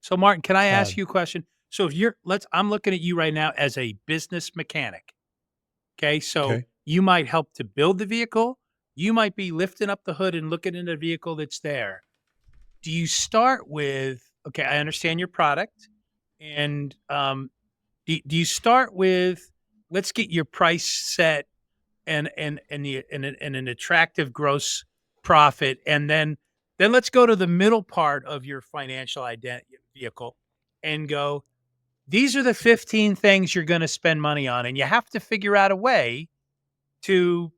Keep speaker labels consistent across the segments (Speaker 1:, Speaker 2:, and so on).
Speaker 1: So Martin, can I
Speaker 2: Uh,
Speaker 1: ask you a question? So if I'm looking at you right now as a business mechanic. Okay. So
Speaker 2: okay.
Speaker 1: you might help to build the vehicle. You might be lifting up the hood and looking in the vehicle that's there. Do you start with, okay, I understand your product. And do you start with, let's get your price set and an attractive gross profit, and then let's go to the middle part of your financial identity vehicle and go, these are the 15 things you're going to spend money on, and you have to figure out a way to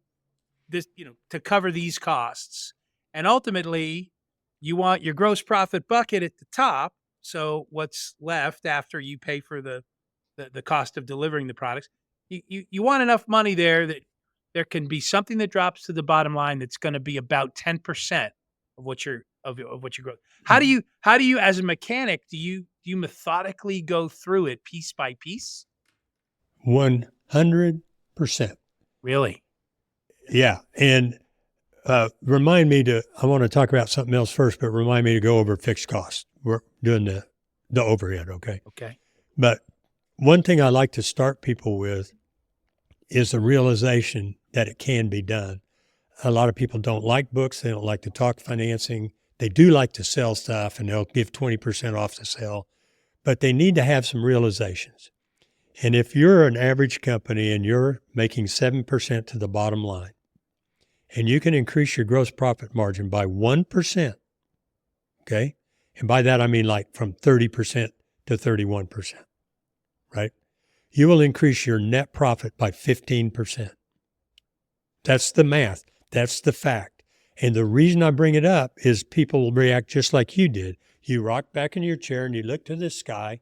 Speaker 1: to cover these costs. And ultimately, you want your gross profit bucket at the top. So what's left after you pay for the cost of delivering the products, you want enough money there that there can be something that drops to the bottom line that's going to be about 10% of what your growth. How do you as a mechanic do you methodically go through it piece by piece?
Speaker 2: 100%.
Speaker 1: Really?
Speaker 2: Yeah. And remind me I want to talk about something else first, but remind me to go over fixed costs. We're doing the overhead, okay?
Speaker 1: Okay.
Speaker 2: But one thing I like to start people with is the realization that it can be done. A lot of people don't like books. They don't like to talk financing. They do like to sell stuff, and they'll give 20% off the sale, but they need to have some realizations. And if you're an average company and you're making 7% to the bottom line, and you can increase your gross profit margin by 1%, okay? And by that, I mean like from 30% to 31%, right? You will increase your net profit by 15%. That's the math. That's the fact. And the reason I bring it up is people will react just like you did. You rock back in your chair and you look to the sky.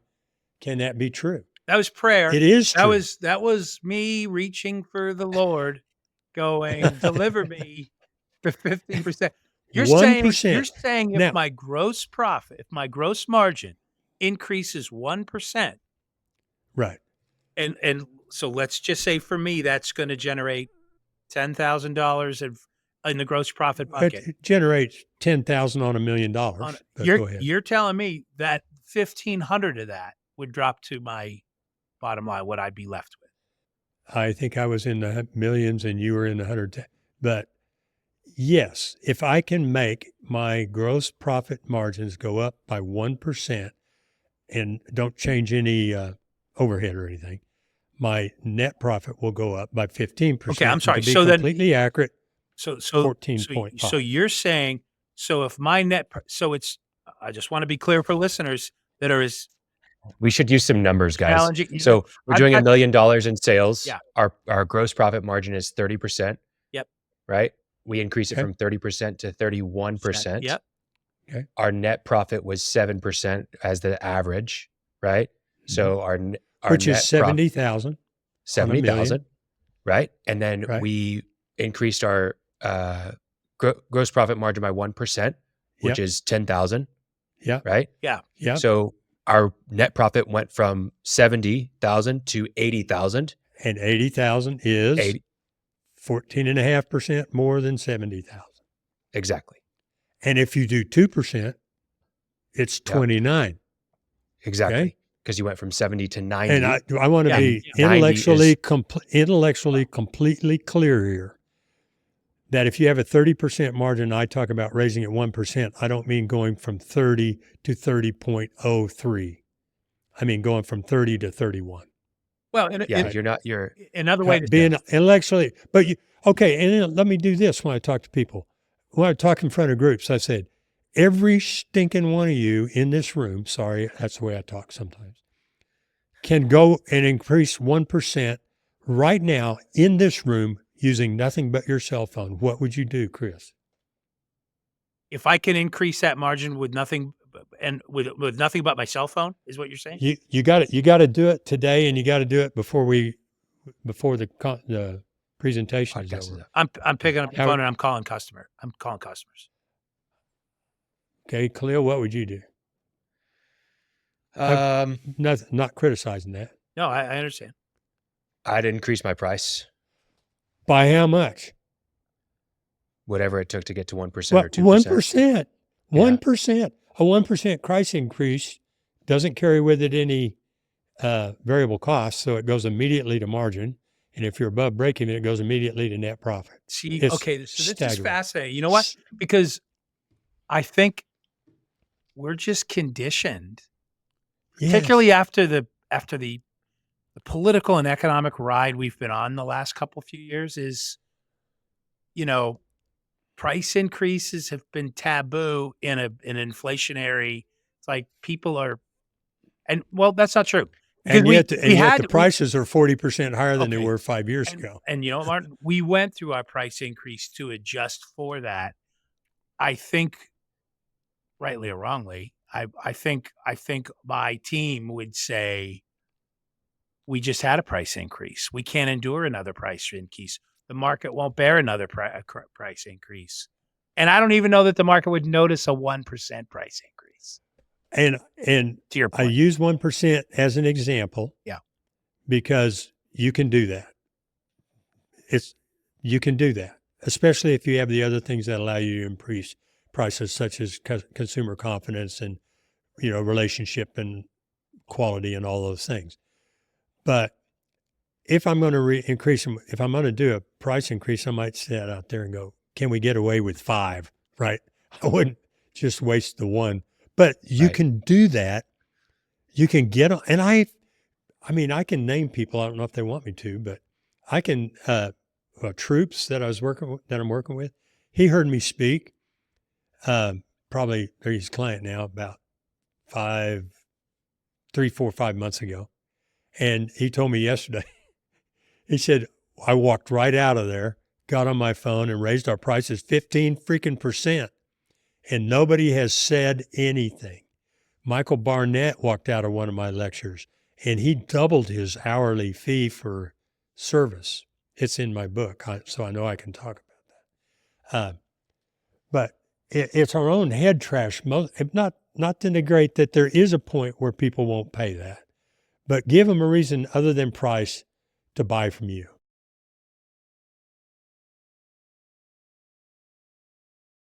Speaker 2: Can that be true?
Speaker 1: That was prayer.
Speaker 2: It is
Speaker 1: That
Speaker 2: true.
Speaker 1: was that was me reaching for the Lord, going, deliver me for 15%. You're
Speaker 2: 1%.
Speaker 1: saying
Speaker 2: Now,
Speaker 1: if my gross margin increases 1%,
Speaker 2: right.
Speaker 1: and so let's just say for me that's going to generate $10,000 in the gross profit bucket.
Speaker 2: It generates 10,000 on $1 million,
Speaker 1: On
Speaker 2: but go ahead.
Speaker 1: you're telling me that 1,500 of that would drop to my bottom line, what I'd be left with.
Speaker 2: I think I was in the millions and you were in the hundreds. But yes, if I can make my gross profit margins go up by 1% and don't change any overhead or anything, my net profit will go up by 15%.
Speaker 1: Okay, I'm sorry.
Speaker 2: And to be
Speaker 1: So then,
Speaker 2: completely accurate,
Speaker 1: so so so
Speaker 2: 14.5.
Speaker 1: so you're saying, so if my so it's, I just want to be clear for listeners that are as
Speaker 3: We should use some numbers, guys.
Speaker 1: challenging.
Speaker 3: So we're
Speaker 1: I've
Speaker 3: doing $1
Speaker 1: got,
Speaker 3: million in sales.
Speaker 1: yeah,
Speaker 3: Our gross profit margin is 30%,
Speaker 1: yep,
Speaker 3: right? We increase it
Speaker 2: Okay.
Speaker 3: from 30% to 31%.
Speaker 1: yep.
Speaker 2: Okay.
Speaker 3: Our net profit was 7% as the average, right? So our
Speaker 2: Which
Speaker 3: net
Speaker 2: is 70,000 on $1 million.
Speaker 3: 70,000, right? And then
Speaker 2: Right.
Speaker 3: we increased our gross profit margin by 1%, which
Speaker 2: Yep.
Speaker 3: is 10,000,
Speaker 2: Yeah.
Speaker 3: right?
Speaker 1: Yeah.
Speaker 2: Yeah.
Speaker 3: So our net profit went from 70,000 to 80,000.
Speaker 2: And 80,000 is 14.5% more than 70,000.
Speaker 3: Exactly.
Speaker 2: And if you do 2%, it's 29.
Speaker 3: Exactly.
Speaker 2: Okay?
Speaker 3: Because you went from 70 to 90.
Speaker 2: And I want to
Speaker 1: Yeah.
Speaker 2: be
Speaker 3: 90
Speaker 2: intellectually completely clear here that if you have a 30% margin, I talk about raising it 1%. I don't mean going from 30 to 30.03. I mean going from 30 to 31.
Speaker 1: Well,
Speaker 3: you're
Speaker 1: another way to
Speaker 2: being intellectually, but okay. And then let me do this when I talk to people. When I talk in front of groups, I said, every stinking one of you in this room, sorry, that's the way I talk sometimes, can go and increase 1% right now in this room using nothing but your cell phone. What would you do, Chris?
Speaker 1: if I can increase that margin with nothing and with nothing but my cell phone, is what you're saying?
Speaker 2: You got it. You got to do it today, and you got to do it before the presentation is
Speaker 3: Podcast
Speaker 2: over.
Speaker 1: I'm picking up the phone and I'm calling customers.
Speaker 2: Okay, Khalil, what would you do? Not criticizing that.
Speaker 1: No, I understand.
Speaker 3: I'd increase my price,
Speaker 2: By how much?
Speaker 3: whatever it took to get to 1%
Speaker 2: Well,
Speaker 3: or 2%.
Speaker 2: 1%. 1%. A 1% price increase doesn't carry with it any variable costs, so it goes immediately to margin. And if you're above break even, it goes immediately to net profit.
Speaker 1: See,
Speaker 2: It's
Speaker 1: okay, so this is
Speaker 2: staggering.
Speaker 1: fascinating. You know what? Because I think we're just conditioned,
Speaker 2: Yes.
Speaker 1: particularly after the political and economic ride we've been on the last couple few years, is, you know, price increases have been taboo in an inflationary. It's like people are, and well, that's not true. Because
Speaker 2: And yet, the
Speaker 1: we-
Speaker 2: prices are 40% higher than they
Speaker 1: Okay.
Speaker 2: were 5 years
Speaker 1: and,
Speaker 2: ago.
Speaker 1: and you know, Martin, we went through our price increase to adjust for that. I think, rightly or wrongly, I think my team would say we just had a price increase. We can't endure another price increase. The market won't bear another price increase. And I don't even know that the market would notice a 1% price increase.
Speaker 2: And
Speaker 1: To your
Speaker 2: I
Speaker 1: point.
Speaker 2: use 1% as an example.
Speaker 1: Yeah.
Speaker 2: Because you can do that. You can do that, especially if you have the other things that allow you to increase prices, such as consumer confidence and, relationship and quality and all those things. But if I'm going to increase them, if I'm going to do a price increase, I might sit out there and go, can we get away with 5, right? I wouldn't just waste the 1. But you
Speaker 3: Right.
Speaker 2: can do that. You can get on, and I mean, I can name people. I don't know if they want me to, but I can. Troops that I'm working with. He heard me speak. Probably they're his client now. About 3, 4, 5 months ago, and he told me yesterday. He said, I walked right out of there, got on my phone, and raised our prices 15%, and nobody has said anything. Michael Barnett walked out of one of my lectures, and he doubled his hourly fee for service. It's in my book, so I know I can talk about that. But it's our own head trash. Not to negate that there is a point where people won't pay that, but give them a reason other than price to buy from you.